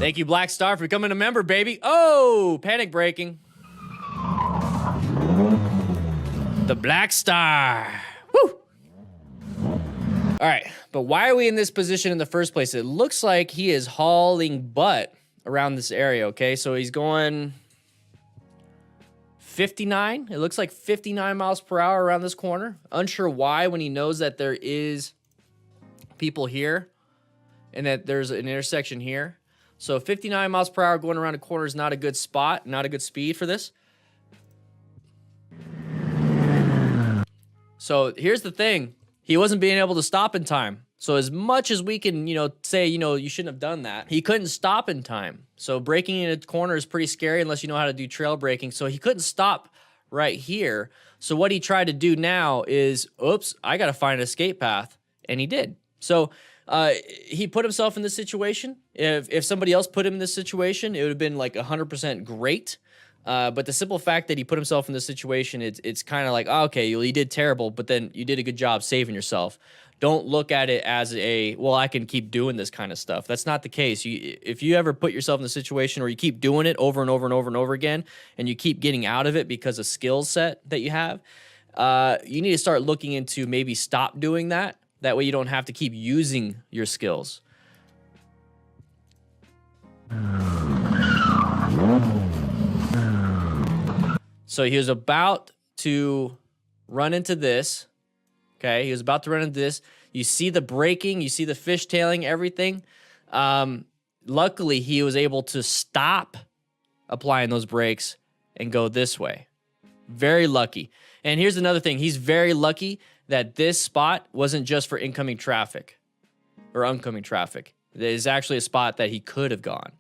Thank you, Black Star, for becoming a member, baby. Oh, panic braking. The Black Star. Woo! All right, but why are we in this position in the first place? It looks like he is hauling butt around this area, okay? So he's going 59. It looks like 59 miles per hour around this corner. Unsure why when he knows that there is people here and that there's an intersection here. So 59 miles per hour going around a corner is not a good spot, not a good speed for this. So here's the thing. He wasn't being able to stop in time. So as much as we can, say, you shouldn't have done that, he couldn't stop in time. So braking in a corner is pretty scary unless you know how to do trail braking. So he couldn't stop right here. So what he tried to do now is, oops, I got to find an escape path. And he did. So he put himself in this situation. If somebody else put him in this situation, it would have been like 100% great. But the simple fact that he put himself in this situation, it's kind of like, oh, okay, well, you did terrible, but then you did a good job saving yourself. Don't look at it as well, I can keep doing this kind of stuff. That's not the case. If you ever put yourself in a situation where you keep doing it over and over and over and over again, and you keep getting out of it because of skill set that you have, you need to start looking into maybe stop doing that. That way you don't have to keep using your skills. So he was about to run into this. Okay, he was about to run into this. You see the braking, you see the fishtailing, everything. Luckily, he was able to stop applying those brakes and go this way. Very lucky. And here's another thing. He's very lucky that this spot wasn't just for incoming traffic or oncoming traffic. It is actually a spot that he could have gone.